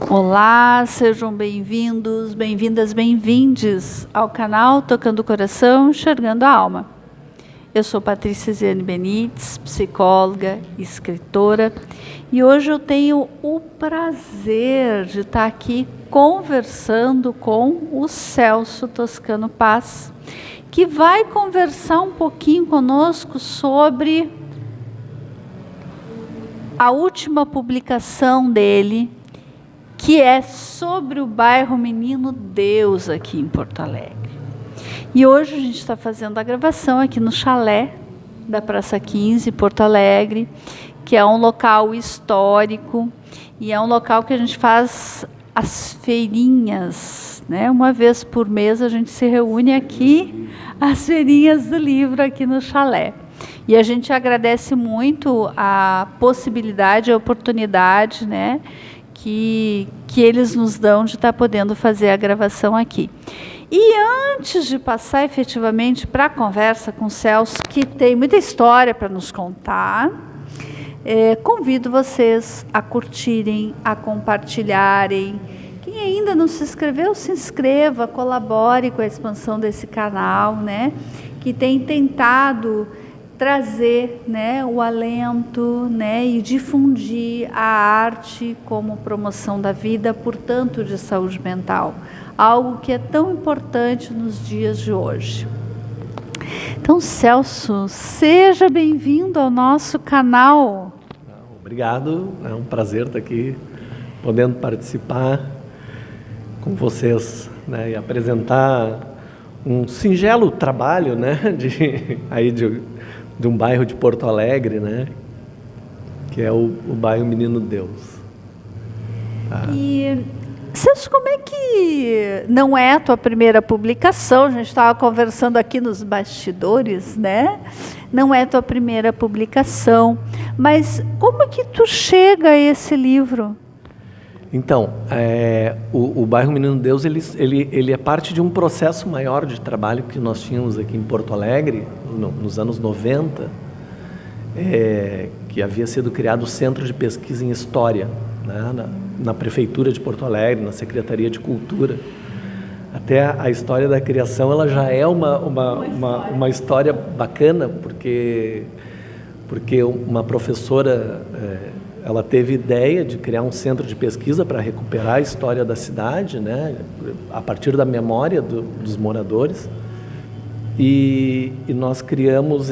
Olá, sejam bem-vindos, bem-vindas, bem-vindes ao canal Tocando o Coração, Enxergando a Alma. Eu sou Patrícia Ziane Benites, psicóloga e escritora, e hoje eu tenho o prazer de estar aqui conversando com o Celso Toscano Paz, que vai conversar um pouquinho conosco sobre a última publicação dele, que é sobre o bairro Menino Deus aqui em Porto Alegre. E hoje a gente está fazendo a gravação aqui no chalé da Praça 15, Porto Alegre, que é um local histórico e é um local que a gente faz as feirinhas, né? Uma vez por mês a gente se reúne aqui, as feirinhas do livro aqui no chalé. E a gente agradece muito a possibilidade, a oportunidade, né, que eles nos dão de estar podendo fazer a gravação aqui. E antes de passar efetivamente para a conversa com o Celso, que tem muita história para nos contar, convido vocês a curtirem, a compartilharem. Quem ainda não se inscreveu, se inscreva, colabore com a expansão desse canal, né, que tem tentado trazer, né, o alento, né, e difundir a arte como promoção da vida, portanto, de saúde mental. Algo que é tão importante nos dias de hoje. Então, Celso, seja bem-vindo ao nosso canal. Obrigado, é um prazer estar aqui, podendo participar com vocês, né, e apresentar um singelo trabalho, né, de um bairro de Porto Alegre, né, que é o bairro Menino Deus. E, Celso, como é que não é a tua primeira publicação? A gente estava conversando aqui nos bastidores, né? Não é a tua primeira publicação, mas como é que tu chega a esse livro? Então, o bairro Menino Deus, ele é parte de um processo maior de trabalho que nós tínhamos aqui em Porto Alegre, nos anos 90, que havia sido criado o Centro de Pesquisa em História, né, na Prefeitura de Porto Alegre, na Secretaria de Cultura. Até a história da criação, ela já é uma história bacana, porque uma professora... ela teve ideia de criar um centro de pesquisa para recuperar a história da cidade, né, a partir da memória dos moradores, e nós criamos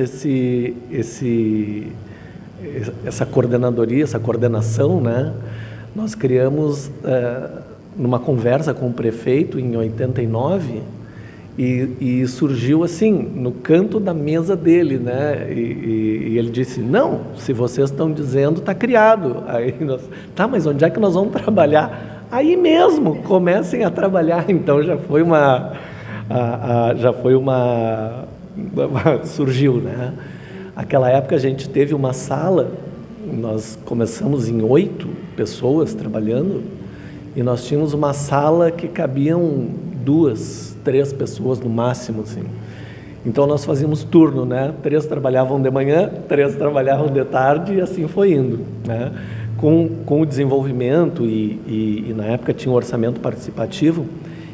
essa coordenadoria, essa coordenação, né, nós criamos numa conversa com o prefeito em 89, e surgiu assim, no canto da mesa dele, né? E ele disse, não, se vocês estão dizendo, está criado. Aí tá, mas onde é que nós vamos trabalhar? Aí mesmo, comecem a trabalhar. Então já foi surgiu, né? Aquela época a gente teve uma sala, nós começamos em 8 pessoas trabalhando, e nós tínhamos uma sala que cabiam 2, 3 pessoas no máximo, assim. Então nós fazíamos turno, né? 3 trabalhavam de manhã, 3 trabalhavam de tarde, e assim foi indo, né? Com o desenvolvimento e na época tinha um orçamento participativo,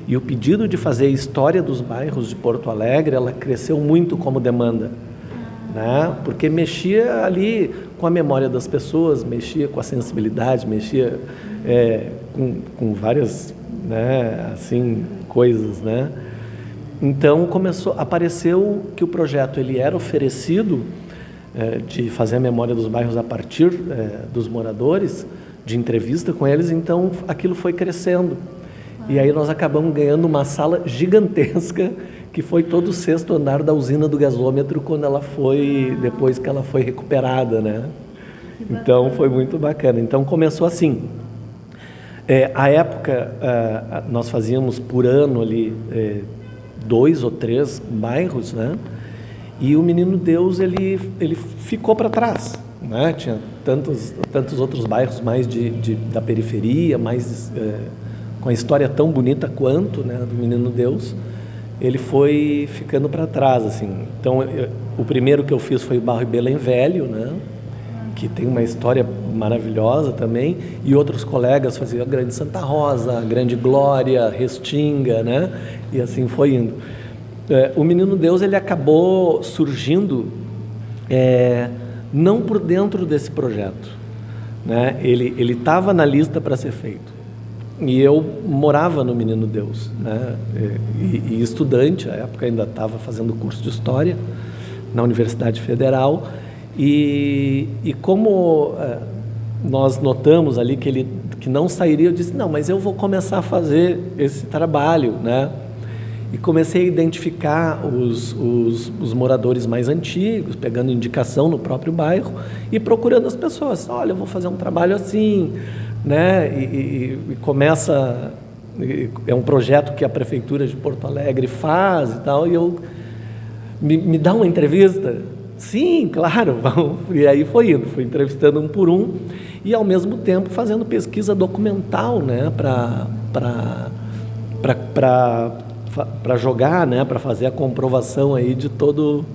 e o pedido de fazer a história dos bairros de Porto Alegre, ela cresceu muito como demanda, né? Porque mexia ali com a memória das pessoas, mexia com a sensibilidade, mexia com várias, né, assim, coisas, né? Então apareceu que o projeto ele era oferecido de fazer a memória dos bairros a partir dos moradores, de entrevista com eles, então aquilo foi crescendo. E aí nós acabamos ganhando uma sala gigantesca, que foi todo o 6º andar da usina do gasômetro, depois que ela foi recuperada, né? Então foi muito bacana. Então começou assim. À época, nós fazíamos por ano ali 2 ou 3 bairros, né? E o Menino Deus, ele ficou para trás, né? Tinha tantos outros bairros mais da periferia, mais com a história tão bonita quanto, né, do Menino Deus. Ele foi ficando para trás, assim. Então, o primeiro que eu fiz foi o bairro Belém Velho, né? que tem uma história maravilhosa também, e outros colegas faziam a Grande Santa Rosa, a Grande Glória, Restinga, né? E assim foi indo. O Menino Deus, ele acabou surgindo não por dentro desse projeto, né? Ele estava na lista para ser feito. E eu morava no Menino Deus, né? E estudante, à época ainda estava fazendo curso de História na Universidade Federal, e como nós notamos ali que não sairia, eu disse, não, mas eu vou começar a fazer esse trabalho, né? E comecei a identificar os moradores mais antigos, pegando indicação no próprio bairro e procurando as pessoas. Olha, eu vou fazer um trabalho assim, né? E começa... É um projeto que a Prefeitura de Porto Alegre faz e tal, e eu... Me dá uma entrevista? Sim, claro, vamos. E aí foi indo, fui entrevistando um por um e, ao mesmo tempo, fazendo pesquisa documental, né? Para jogar, né, para fazer a comprovação aí de tudo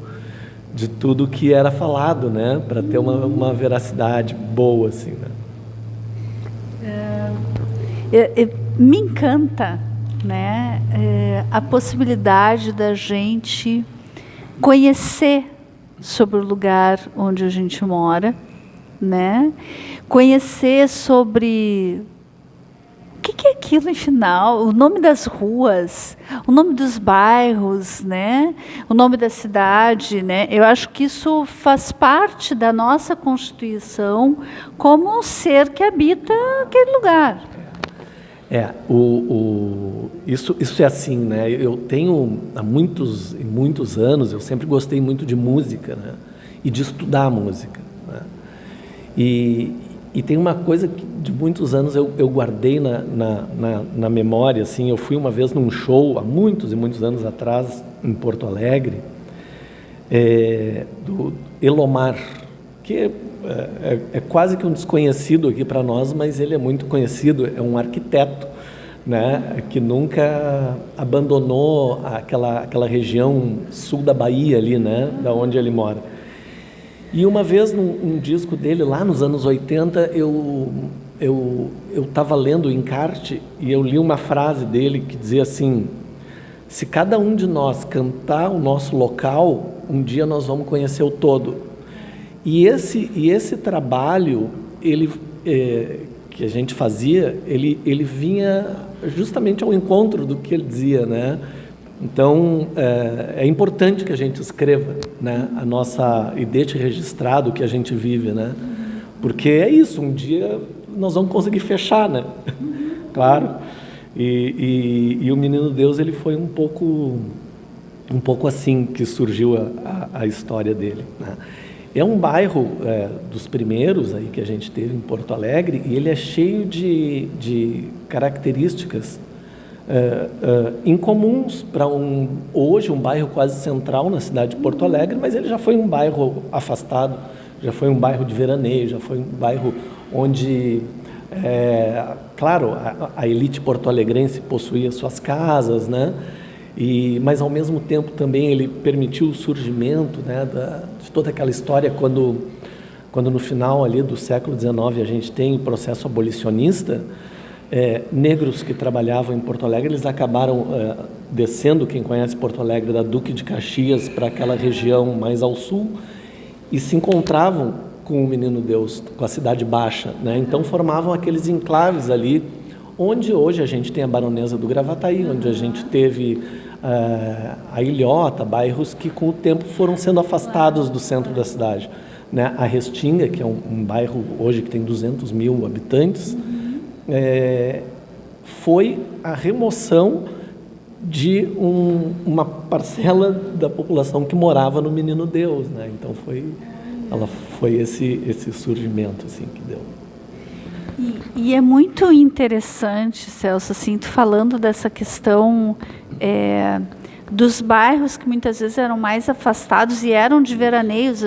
que era falado, né, para ter uma veracidade boa, assim, né. Me encanta, né, a possibilidade da gente conhecer sobre o lugar onde a gente mora, né, conhecer sobre o que é aquilo, em final, o nome das ruas, o nome dos bairros, né? O nome da cidade, né? Eu acho que isso faz parte da nossa Constituição como um ser que habita aquele lugar. Isso é assim, né? Eu tenho há muitos anos, eu sempre gostei muito de música, né? E de estudar música, né? E tem uma coisa que de muitos anos eu guardei na memória, assim. Eu fui uma vez num show, há muitos e muitos anos atrás, em Porto Alegre, do Elomar, que é quase que um desconhecido aqui para nós, mas ele é muito conhecido, é um arquiteto, né, que nunca abandonou aquela região sul da Bahia ali, né, da onde ele mora. E uma vez, num disco dele, lá nos anos 80, eu estava lendo o encarte e eu li uma frase dele que dizia assim: se cada um de nós cantar o nosso local, um dia nós vamos conhecer o todo. E esse trabalho que a gente fazia, ele vinha justamente ao encontro do que ele dizia, né? Então, é importante que a gente escreva, né, a nossa e deixe registrado o que a gente vive, né? Porque é isso, um dia nós vamos conseguir fechar, né? Claro. E o Menino Deus, ele foi um pouco assim que surgiu a história dele, né? É um bairro dos primeiros aí que a gente teve em Porto Alegre, e ele é cheio de características incomuns para hoje um bairro quase central na cidade de Porto Alegre, mas ele já foi um bairro afastado, já foi um bairro de veraneio, já foi um bairro onde, claro, a elite porto-alegrense possuía suas casas, né? Mas ao mesmo tempo também ele permitiu o surgimento, né, de toda aquela história quando no final ali do século XIX a gente tem o processo abolicionista. Negros que trabalhavam em Porto Alegre, eles acabaram descendo, quem conhece Porto Alegre, da Duque de Caxias para aquela região mais ao sul, e se encontravam com o Menino Deus, com a Cidade Baixa, né? Então formavam aqueles enclaves ali, onde hoje a gente tem a Baronesa do Gravataí, onde a gente teve a Ilhota, bairros que com o tempo foram sendo afastados do centro da cidade, né? A Restinga, que é um bairro hoje que tem 200 mil habitantes, foi a remoção de uma parcela da população que morava no Menino Deus, né? Então foi esse surgimento assim que deu. E é muito interessante, Celso, assim, tu falando dessa questão dos bairros que muitas vezes eram mais afastados e eram de veraneios.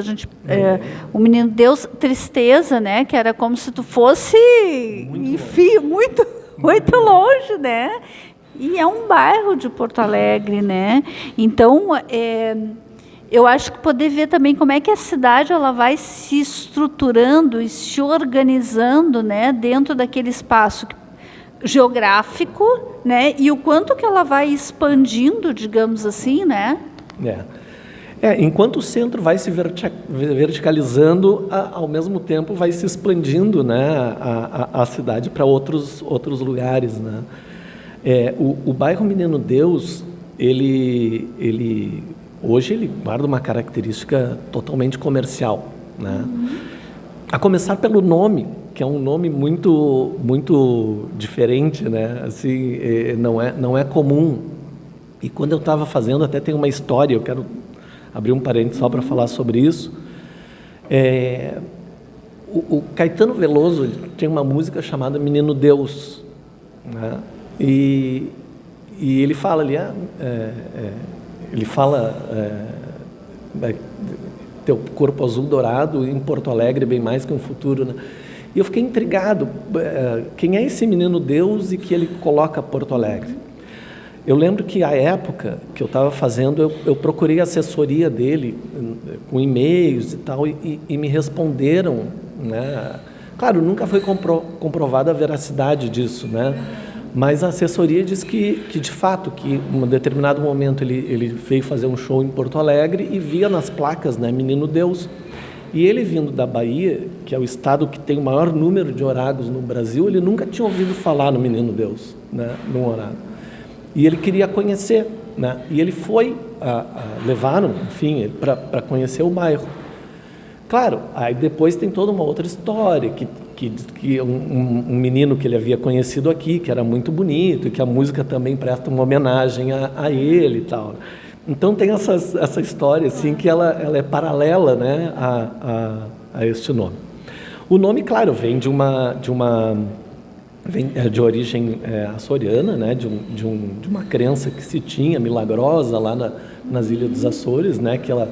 O Menino Deus, Tristeza, né, que era como se tu fosse, muito longe, né? E é um bairro de Porto Alegre, né? Então, eu acho que poder ver também como é que a cidade ela vai se estruturando e se organizando, né, dentro daquele espaço geográfico, né, e o quanto que ela vai expandindo, digamos assim, né? Enquanto o centro vai se verticalizando, ao mesmo tempo vai se expandindo, né, a cidade para outros lugares, né? O bairro Menino Deus, hoje ele guarda uma característica totalmente comercial, né? A começar pelo nome, que é um nome muito diferente, né? Assim, não é comum. E quando eu estava fazendo, até tem uma história, eu quero abrir um parênteses só para falar sobre isso. O Caetano Veloso tinha uma música chamada Menino Deus, né? E ele fala ali, teu corpo azul dourado em Porto Alegre bem mais que um futuro, né? E eu fiquei intrigado, quem é esse Menino Deus e que ele coloca Porto Alegre? Eu lembro que a época que eu estava fazendo, eu procurei a assessoria dele com e-mails e tal, e me responderam, né? Claro, nunca foi comprovada a veracidade disso, né? Mas a assessoria diz que de fato, que em um determinado momento ele veio fazer um show em Porto Alegre e via nas placas, né, Menino Deus. E ele vindo da Bahia, que é o estado que tem o maior número de orágos no Brasil, ele nunca tinha ouvido falar no Menino Deus, né, num orágo. E ele queria conhecer, né? E ele foi, levaram, enfim, para conhecer o bairro. Claro, aí depois tem toda uma outra história, que um menino que ele havia conhecido aqui, que era muito bonito, e que a música também presta uma homenagem a ele e tal. Então tem essa história, assim, que ela é paralela, né, a este nome. O nome, claro, vem de origem açoriana, né, de uma crença que se tinha milagrosa lá nas Ilhas dos Açores, né, que ela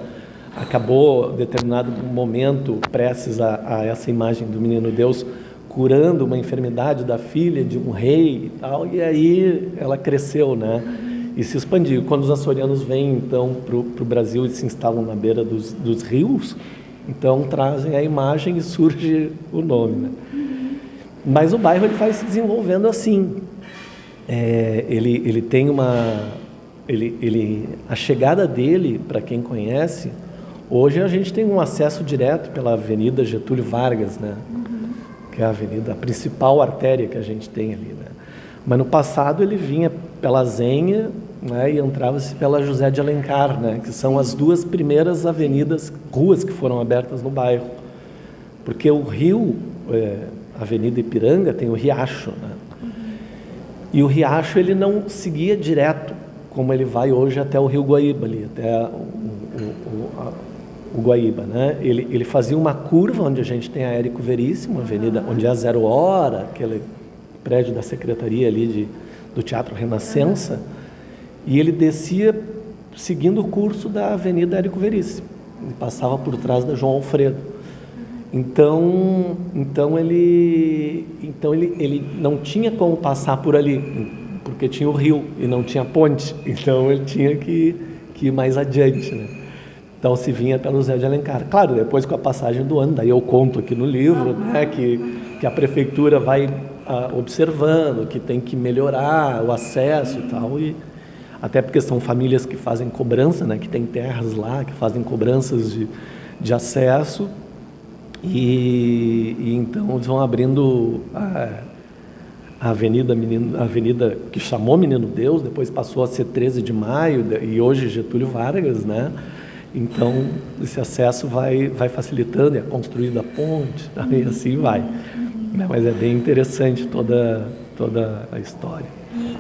acabou, em determinado momento, prestes a essa imagem do Menino Deus, curando uma enfermidade da filha de um rei e tal, e aí ela cresceu, né, e se expandiu. Quando os açorianos vêm, então, para o Brasil e se instalam na beira dos rios, então trazem a imagem e surge o nome, né. Mas o bairro ele vai se desenvolvendo assim. Ele tem a chegada dele, para quem conhece, hoje a gente tem um acesso direto pela Avenida Getúlio Vargas, né? Que é a principal artéria que a gente tem ali, né? Mas no passado ele vinha pela Zenha, né, e entrava-se pela José de Alencar, né, que são as duas primeiras ruas que foram abertas no bairro. Porque o rio... Avenida Ipiranga tem o Riacho, né? E o Riacho ele não seguia direto como ele vai hoje até o Rio Guaíba ali, até o Guaíba, né? Ele fazia uma curva onde a gente tem a Érico Veríssimo, avenida onde é a Zero Hora, aquele prédio da secretaria ali do Teatro Renascença, e ele descia seguindo o curso da Avenida Érico Veríssimo, ele passava por trás da João Alfredo. Então ele não tinha como passar por ali, porque tinha o rio e não tinha ponte, então ele tinha que ir mais adiante, né? Então se vinha pelo José de Alencar. Claro, depois com a passagem do ano, daí eu conto aqui no livro, né, que a prefeitura vai observando que tem que melhorar o acesso e tal, e até porque são famílias que fazem cobrança, né, que tem terras lá, que fazem cobranças de acesso. E então eles vão abrindo a avenida que chamou Menino Deus, depois passou a ser 13 de Maio e hoje Getúlio Vargas, né? Então esse acesso vai facilitando, é construída a ponte, tá? E assim vai. Mas é bem interessante toda a história.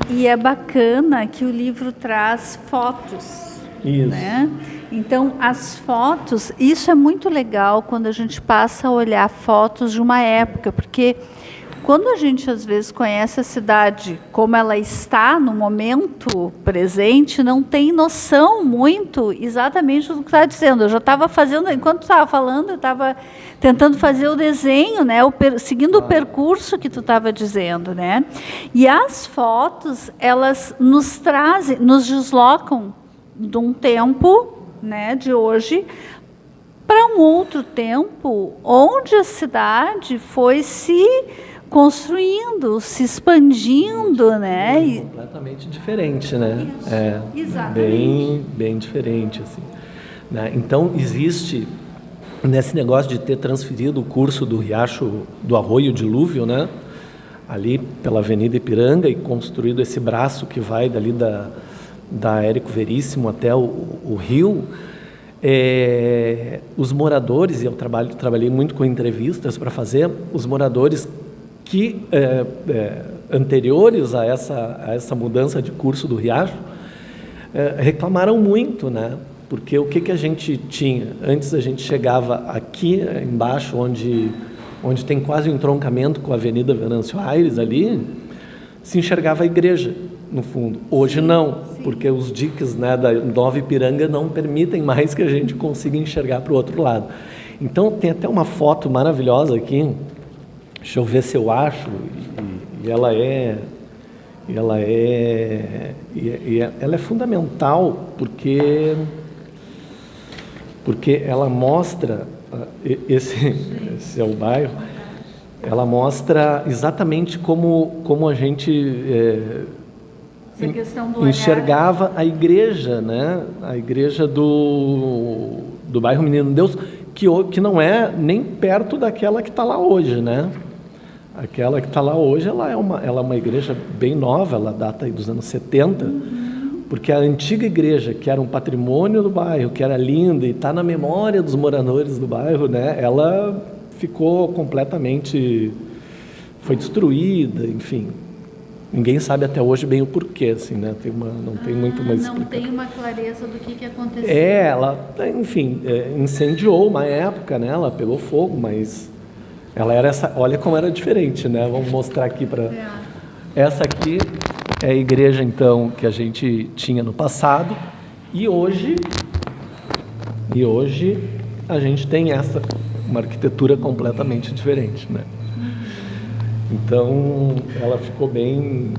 E é bacana que o livro traz fotos. Isso. Né? Então, as fotos, isso é muito legal quando a gente passa a olhar fotos de uma época, porque quando a gente às vezes conhece a cidade como ela está no momento presente, não tem noção muito exatamente do que está dizendo. Eu já estava fazendo, enquanto estava falando, eu estava tentando fazer o desenho, né, seguindo o percurso que tu estava dizendo, né? E as fotos, elas nos trazem, nos deslocam de um tempo né, de hoje para um outro tempo, onde a cidade foi se construindo, se expandindo, né? Completamente diferente, né? Exatamente. Bem diferente, assim, né? Então, existe nesse negócio de ter transferido o curso do riacho, do Arroio Dilúvio, né? Ali pela Avenida Ipiranga e construído esse braço que vai dali da Érico Veríssimo até o rio. Os moradores, e eu trabalhei muito com entrevistas para fazer, os moradores que anteriores a essa mudança de curso do riacho reclamaram muito, né? Porque o que a gente tinha? Antes a gente chegava aqui embaixo, onde tem quase um entroncamento com a Avenida Venâncio Aires ali, se enxergava a igreja no fundo. Hoje não, porque os diques, né, da Nova Ipiranga não permitem mais que a gente consiga enxergar para o outro lado. Então tem até uma foto maravilhosa aqui, deixa eu ver se eu acho, e ela é fundamental porque ela mostra, esse é o bairro, ela mostra exatamente como a gente enxergava a igreja, né? A igreja do bairro Menino Deus, que não é nem perto daquela que está lá hoje, né? Aquela que está lá hoje, ela é uma igreja bem nova, ela data aí dos anos 70, porque a antiga igreja, que era um patrimônio do bairro, que era linda e está na memória dos moradores do bairro, né? Ela ficou completamente, foi destruída, enfim. Ninguém sabe até hoje bem o porquê, assim, né? Não tem muito mais explicação. Não tem uma clareza do que aconteceu. Ela, enfim, incendiou uma época, né? Ela pegou fogo, mas ela era essa. Olha como era diferente, né? Vamos mostrar aqui para. Essa aqui é a igreja, então, que a gente tinha no passado, e hoje a gente tem uma arquitetura completamente diferente, né? Então, ela ficou bem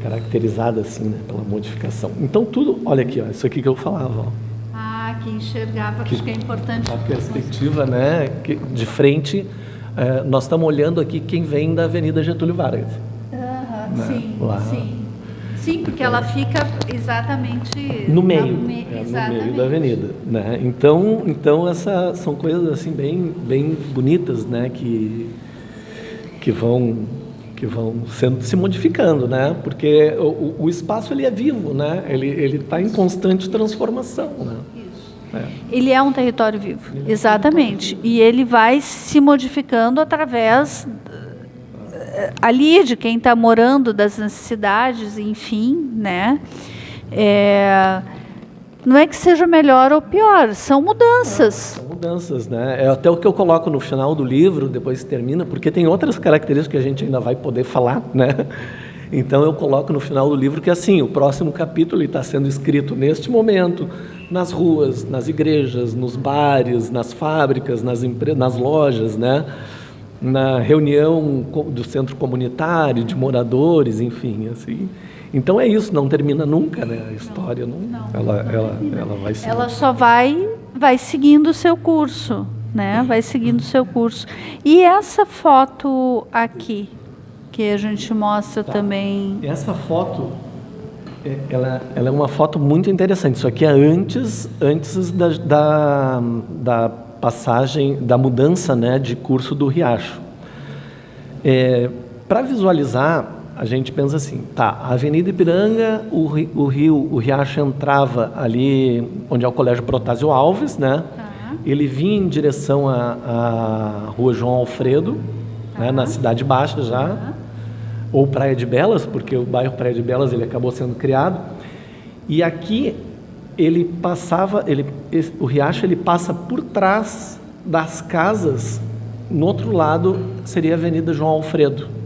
caracterizada assim, né, pela modificação. Então, tudo... Olha aqui, ó, isso aqui que eu falava. Ó. Que enxergava, acho que é importante. A perspectiva, né, de frente, nós estamos olhando aqui quem vem da Avenida Getúlio Vargas. Né? Sim, Lá. sim. Sim, porque ela fica exatamente... No meio, no meio da avenida. Né? Então, essas são coisas assim, bem bonitas, né, que vão se modificando, né? Porque o espaço ele é vivo, né? Ele está em constante transformação, né? Isso. Ele é um território vivo, exatamente. E ele vai se modificando através ali de quem está morando, das necessidades, enfim, né? Não é que seja melhor ou pior, são mudanças. São mudanças, né? É até o que eu coloco no final do livro, depois que termina, porque tem outras características que a gente ainda vai poder falar, né? Então eu coloco no final do livro que assim, o próximo capítulo está sendo escrito neste momento, nas ruas, nas igrejas, nos bares, nas fábricas, nas lojas, né? Na reunião do centro comunitário, de moradores, enfim, assim. Então é isso, não termina nunca, né? A história não. Ela vai seguir. Ela só vai seguindo o seu curso, né? Vai seguindo o seu curso. E essa foto aqui, que a gente mostra também. Essa foto, ela é uma foto muito interessante. Isso aqui é antes da passagem, da mudança, né, de curso do riacho. Para visualizar, a gente pensa assim, tá, a Avenida Ipiranga, o riacho entrava ali onde é o Colégio Protásio Alves, né? Ele vinha em direção à Rua João Alfredo, né, na Cidade Baixa já, ou Praia de Belas, porque o bairro Praia de Belas ele acabou sendo criado. E aqui ele passava, o riacho ele passa por trás das casas, no outro lado seria a Avenida João Alfredo.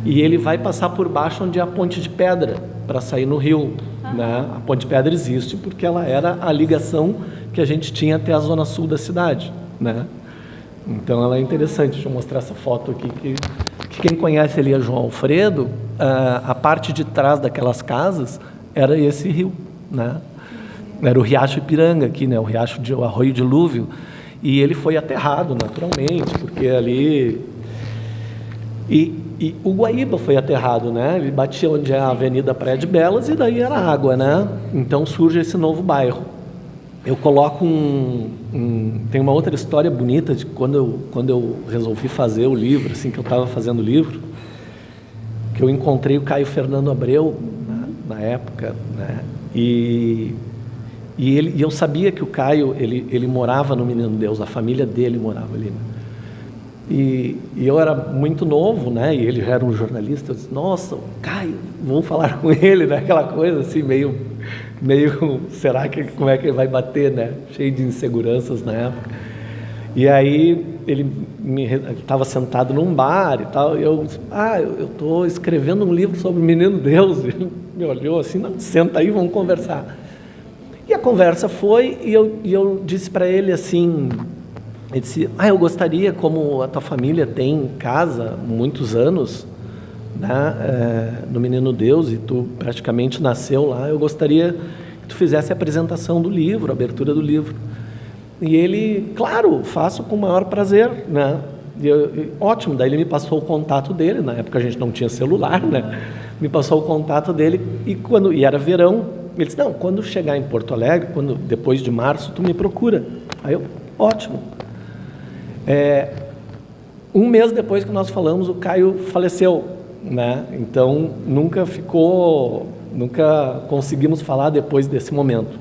E ele vai passar por baixo onde é a Ponte de Pedra, para sair no rio. Né? A Ponte de Pedra existe porque ela era a ligação que a gente tinha até a zona sul da cidade. Né? Então ela é interessante. Deixa eu mostrar essa foto aqui, que quem conhece ali a João Alfredo, a parte de trás daquelas casas era esse rio. Né? era o Riacho Ipiranga aqui, né? O Arroio Dilúvio, e ele foi aterrado naturalmente, porque ali... E o Guaíba foi aterrado, né? Ele batia onde é a Avenida Praia de Belas e daí era água, né? Então surge esse novo bairro. Eu coloco tem uma outra história bonita de quando eu resolvi fazer o livro, assim, que eu estava fazendo o livro, que eu encontrei o Caio Fernando Abreu na época, né? E eu sabia que o Caio ele morava no Menino Deus, a família dele morava ali. E eu era muito novo, né? E ele já era um jornalista. Eu disse, nossa, o Caio, vamos falar com ele, né? Aquela coisa assim, meio, será que, como é que ele vai bater, né? Cheio de inseguranças na época. E aí ele estava sentado num bar e tal, e eu disse, eu estou escrevendo um livro sobre o Menino Deus. Ele me olhou assim, não, senta aí, vamos conversar. E a conversa foi, e eu disse para ele assim... Ele disse, eu gostaria, como a tua família tem casa muitos anos, né, no Menino Deus, e tu praticamente nasceu lá, eu gostaria que tu fizesse a apresentação do livro, a abertura do livro. E ele, claro, faço com o maior prazer, né? Ótimo, daí ele me passou o contato dele, na época a gente não tinha celular, né? Me passou o contato dele, e era verão, ele disse, não, quando chegar em Porto Alegre, depois de março, tu me procura. Aí eu, ótimo. Um mês depois que nós falamos, o Caio faleceu, né? Então nunca conseguimos falar depois desse momento.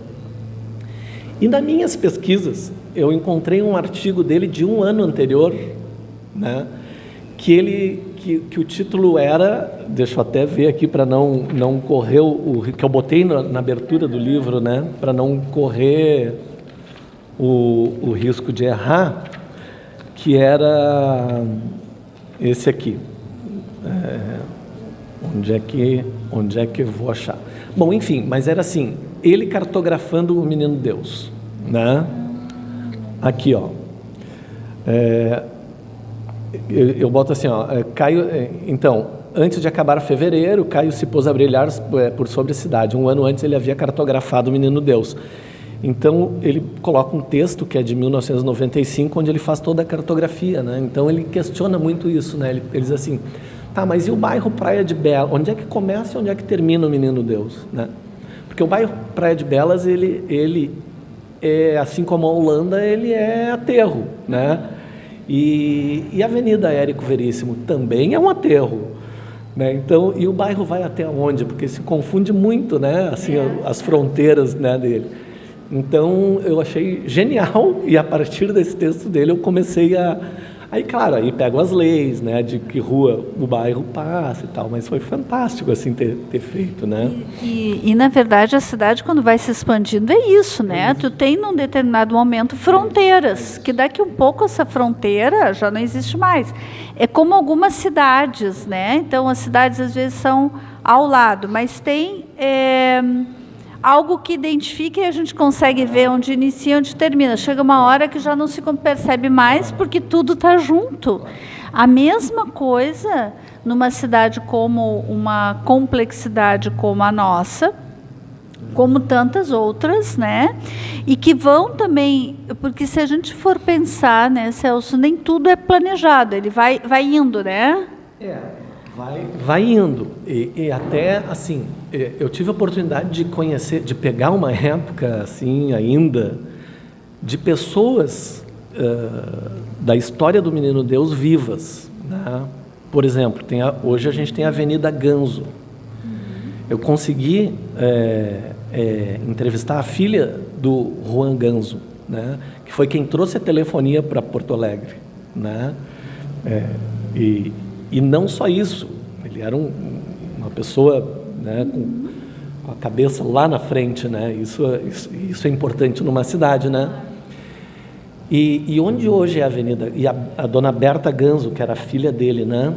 E nas minhas pesquisas eu encontrei um artigo dele de um ano anterior, né? Que o título era, deixa eu até ver aqui para não correr que eu botei na abertura do livro, né? Para não correr o risco de errar. Que era esse aqui. Onde é que eu vou achar? Bom, enfim, mas era assim, ele cartografando o Menino Deus, né? Aqui, ó. Eu boto assim, ó, Caio, então, antes de acabar fevereiro, Caio se pôs a brilhar por sobre a cidade. Um ano antes ele havia cartografado o Menino Deus. Então, ele coloca um texto que é de 1995, onde ele faz toda a cartografia, né? Então, ele questiona muito isso, né? Ele diz assim, tá, mas e o bairro Praia de Belas? Onde é que começa e onde é que termina o Menino Deus, né? Porque o bairro Praia de Belas, ele é, assim como a Holanda, ele é aterro, né? E a Avenida Érico Veríssimo também é um aterro, né? Então, e o bairro vai até onde? Porque se confunde muito, né? Assim, as fronteiras, né, dele. Então, eu achei genial, e a partir desse texto dele eu comecei aí, claro, aí pego as leis, né, de que rua o bairro passa e tal, mas foi fantástico, assim, ter feito, né. E, na verdade, a cidade, quando vai se expandindo, é isso, né, tu tem, num determinado momento, fronteiras, que daqui um pouco essa fronteira já não existe mais. É como algumas cidades, né, então as cidades, às vezes, são ao lado, mas tem... algo que identifica e a gente consegue ver onde inicia e onde termina. Chega uma hora que já não se percebe mais, porque tudo está junto. A mesma coisa numa cidade como uma complexidade como a nossa, como tantas outras, né? E que vão também, porque se a gente for pensar, né, Celso, nem tudo é planejado, ele vai indo, né? Vai indo, e até assim, eu tive a oportunidade de conhecer, de pegar uma época assim ainda, de pessoas da história do Menino Deus vivas, né? Por exemplo, hoje a gente tem a Avenida Ganzo. Eu consegui entrevistar a filha do Juan Ganzo, né? Que foi quem trouxe a telefonia para Porto Alegre, né? E não só isso, ele era uma pessoa, né, com a cabeça lá na frente, né? Isso é importante numa cidade, né? E onde hoje é a avenida? E a dona Berta Ganzo, que era a filha dele, né?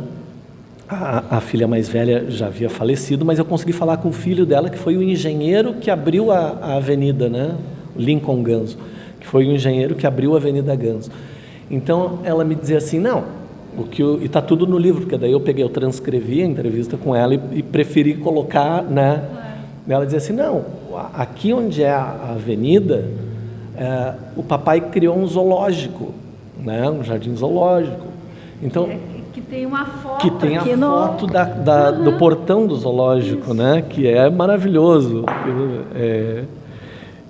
A filha mais velha já havia falecido, mas eu consegui falar com o filho dela, que foi o engenheiro que abriu a avenida, né? Lincoln Ganzo, que foi o engenheiro que abriu a Avenida Ganzo. Então, ela me dizia assim, não... E está tudo no livro, porque daí eu transcrevi a entrevista com ela e preferi colocar, né? Ela dizia assim, não, aqui onde é a avenida, o papai criou um zoológico, né? Um jardim zoológico. Então, que tem uma foto que tem a aqui foto do portão do zoológico, né? Que é maravilhoso.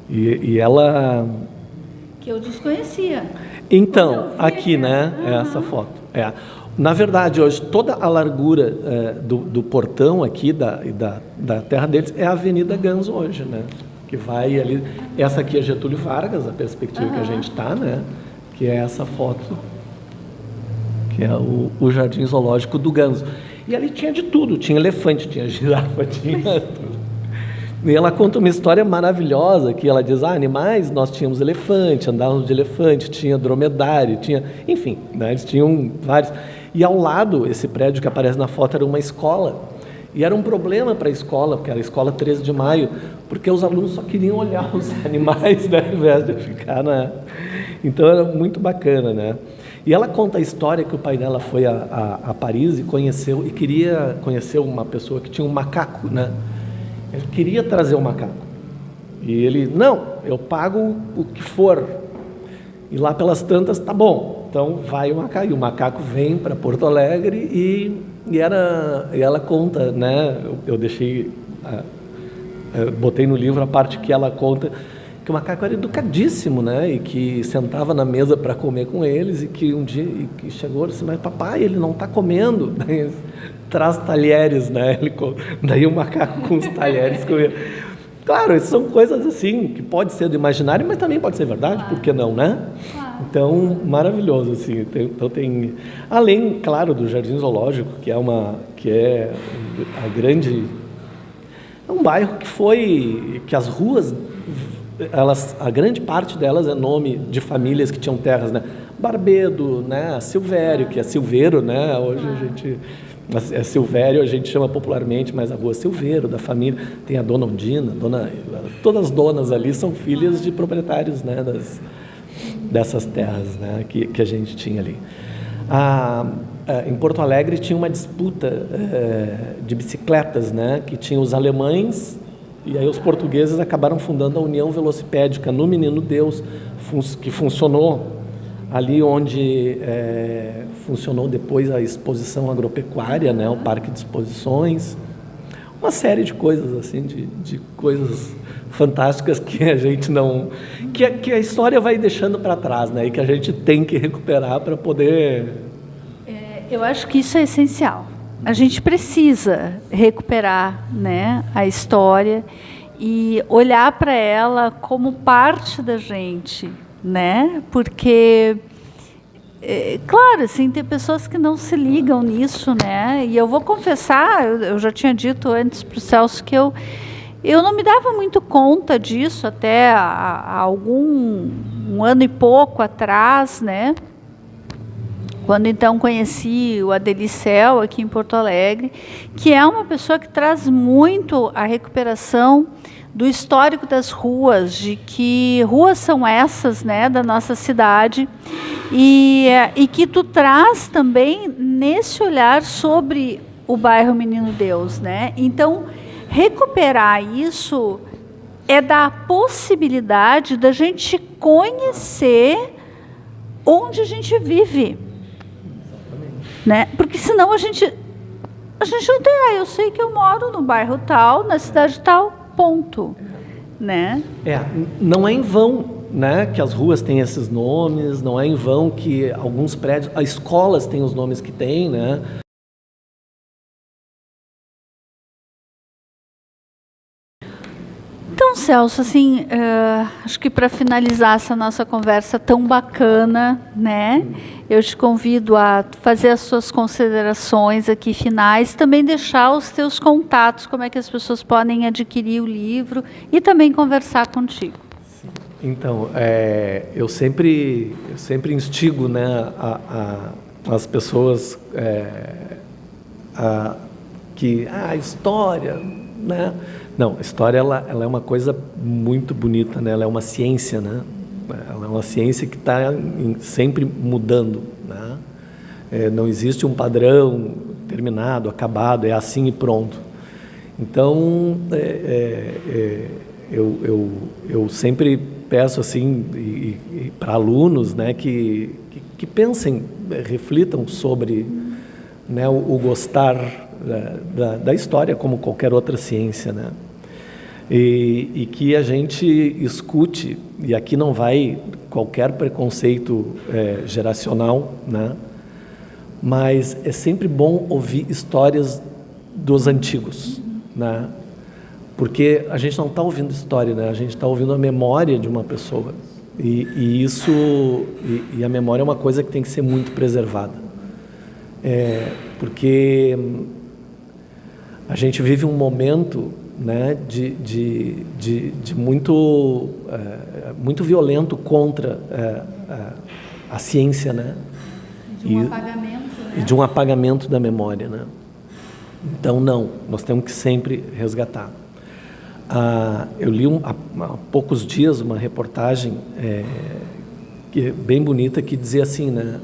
E ela... Que eu desconhecia. Então, aqui, né? Essa foto. Na verdade, hoje, toda a largura do portão aqui, da terra deles, é a Avenida Ganso hoje, né? Que vai ali... Essa aqui é Getúlio Vargas, a perspectiva que a gente está, né? Que é essa foto, que é o Jardim Zoológico do Ganso. E ali tinha de tudo, tinha elefante, tinha girafa, tinha tudo. E ela conta uma história maravilhosa, que ela diz, animais, nós tínhamos elefante, andávamos de elefante, tinha dromedário, tinha... Enfim, né, eles tinham vários. E ao lado, esse prédio que aparece na foto era uma escola. E era um problema para a escola, porque era a escola 13 de maio, porque os alunos só queriam olhar os animais, né, ao invés de ficar na... Então era muito bacana, né? E ela conta a história que o pai dela foi a Paris e conheceu, e queria conhecer uma pessoa que tinha um macaco, né? Ele queria trazer o macaco. E ele, não, eu pago o que for. E lá pelas tantas, tá bom. Então vai o macaco. E o macaco vem para Porto Alegre e ela conta, né? Eu deixei, botei no livro a parte que ela conta que o macaco era educadíssimo, né? E que sentava na mesa para comer com eles e que um dia que chegou e disse, mas papai, ele não está comendo. Daí, traz talheres, né? Daí o macaco com os talheres comia. Claro, isso são coisas assim, que pode ser do imaginário, mas também pode ser verdade, por que não, né? Então, maravilhoso, assim. Então tem... Além, claro, do Jardim Zoológico, que é a grande... É um bairro que as ruas, a grande parte delas é nome de famílias que tinham terras, né? Barbedo, né? Silvério, que é Silveiro, né? Hoje a gente... Silvério a gente chama popularmente, mas a rua Silveiro, da família, tem a dona Ondina, todas as donas ali são filhas de proprietários, né, dessas terras, né, que a gente tinha ali. Em Porto Alegre tinha uma disputa de bicicletas, né, que tinha os alemães, e aí os portugueses acabaram fundando a União Velocipédica no Menino Deus, que funcionou ali onde funcionou depois a exposição agropecuária, né, o Parque de Exposições, uma série de coisas assim, de coisas fantásticas que a gente não... que a história vai deixando para trás, né, e que a gente tem que recuperar para poder... Eu acho que isso é essencial. A gente precisa recuperar, né, a história e olhar para ela como parte da gente, né? Porque, claro, assim, tem pessoas que não se ligam nisso, né? E eu vou confessar, eu já tinha dito antes para o Celso que eu não me dava muito conta disso até há um ano e pouco atrás, né? Quando então conheci o Adelicel aqui em Porto Alegre, que é uma pessoa que traz muito a recuperação do histórico das ruas, de que ruas são essas, né, da nossa cidade, e que tu traz também nesse olhar sobre o bairro Menino Deus, né? Então, recuperar isso é dar a possibilidade da gente conhecer onde a gente vive, né? Porque senão a gente não tem, eu sei que eu moro no bairro tal, na cidade tal, ponto, né? Não é em vão, né, que as ruas têm esses nomes, não é em vão que alguns prédios, as escolas têm os nomes que têm, né? Então, Celso, assim, acho que para finalizar essa nossa conversa tão bacana, né, eu te convido a fazer as suas considerações aqui finais, também deixar os teus contatos, como é que as pessoas podem adquirir o livro e também conversar contigo. Então, eu sempre instigo, né, as pessoas que a história, né? Não, a história ela é uma coisa muito bonita, né? Ela é uma ciência, né? Ela é uma ciência que está sempre mudando, né? Não existe um padrão terminado, acabado, é assim e pronto. Então, eu sempre peço assim para alunos, né, que pensem, reflitam sobre, né, o gostar da história como qualquer outra ciência, né? E que a gente escute, e aqui não vai qualquer preconceito geracional, né? Mas é sempre bom ouvir histórias dos antigos, né? Porque a gente não está ouvindo história, né? A gente está ouvindo a memória de uma pessoa. E a memória é uma coisa que tem que ser muito preservada. Porque a gente vive um momento, né, de muito violento contra a ciência, né? De um apagamento, né? E de um apagamento da memória, né? Então, não, nós temos que sempre resgatar. Eu li há poucos dias uma reportagem bem bonita que dizia assim, né,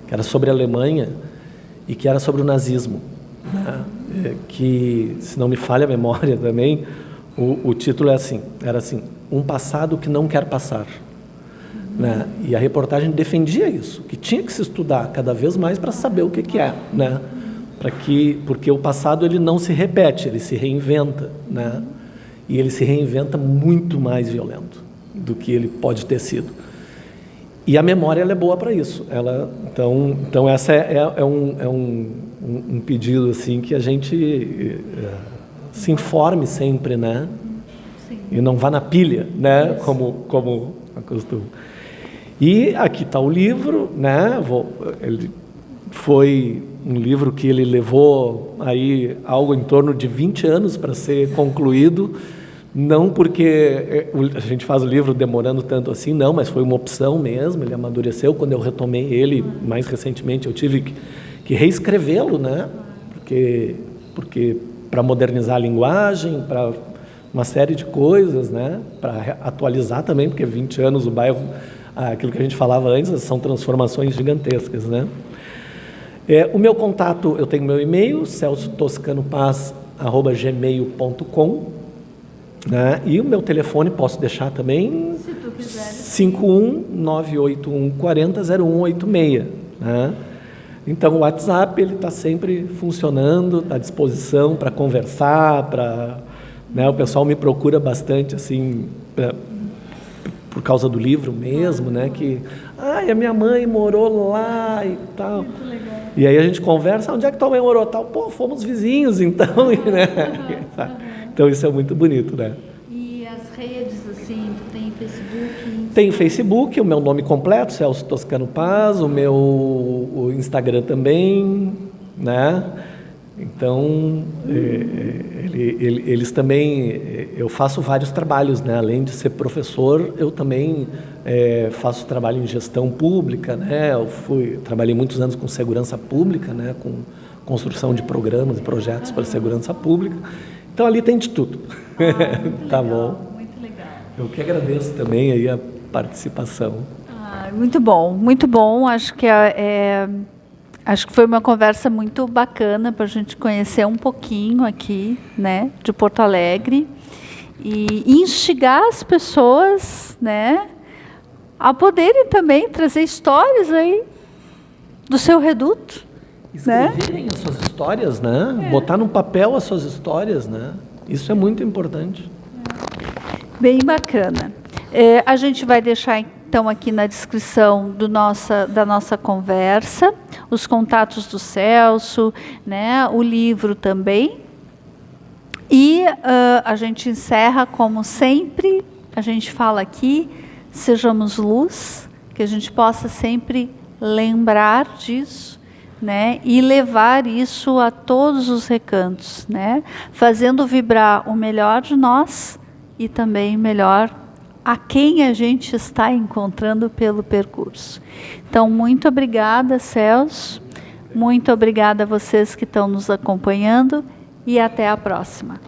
que era sobre a Alemanha e que era sobre o nazismo, né, que, se não me falha a memória também, o título era assim, um passado que não quer passar. Né? E a reportagem defendia isso, que tinha que se estudar cada vez mais para saber o que é, né? Porque o passado ele não se repete, ele se reinventa, né? E ele se reinventa muito mais violento do que ele pode ter sido. E a memória ela é boa para isso. Então essa é um pedido assim que a gente se informe sempre, né? Sim. E não vá na pilha, né? Como acostumo. E aqui está o livro, né? Ele foi um livro que ele levou aí algo em torno de 20 anos para ser concluído, não porque a gente faz o livro demorando tanto assim, não, mas foi uma opção mesmo, ele amadureceu. Quando eu retomei ele, mais recentemente, eu tive que reescrevê-lo, né? Porque para modernizar a linguagem, para uma série de coisas, né? Para atualizar também, porque 20 anos o bairro, aquilo que a gente falava antes, são transformações gigantescas, né? O meu contato, eu tenho meu e-mail, celsotoscanopaz@gmail.com, né? E o meu telefone posso deixar também, se tu quiser, 51981400186, né? Então o WhatsApp ele está sempre funcionando, está à disposição para conversar, né? O pessoal me procura bastante assim por causa do livro mesmo, né? Que a minha mãe morou lá e tal. Muito legal. E aí a gente conversa, onde é que tua mãe morou? Tal, pô, fomos vizinhos, então, né? Então isso é muito bonito, né? E as redes, assim, tu tem Facebook? Tem Facebook, o meu nome completo, Celso Toscano Paz, o meu Instagram também, né? Então, eles também, eu faço vários trabalhos, né? Além de ser professor, eu também faço trabalho em gestão pública, né? Trabalhei muitos anos com segurança pública, né? Com construção de programas e projetos para segurança pública. Então, ali tem de tudo. Tá legal, bom? Muito legal. Eu que agradeço também aí a participação. Muito bom, muito bom. Acho que foi uma conversa muito bacana para a gente conhecer um pouquinho aqui, né, de Porto Alegre e instigar as pessoas, né, a poderem também trazer histórias aí do seu reduto, escreverem, né, as suas histórias, né, botar no papel as suas histórias, né, isso é muito importante. Bem bacana. A gente vai deixar então aqui na descrição da nossa conversa os contatos do Celso, né, o livro também. E a gente encerra, como sempre, a gente fala aqui, sejamos luz, que a gente possa sempre lembrar disso, né, e levar isso a todos os recantos, né, fazendo vibrar o melhor de nós e também melhor a quem a gente está encontrando pelo percurso. Então, muito obrigada, Celso. Muito obrigada a vocês que estão nos acompanhando e até a próxima.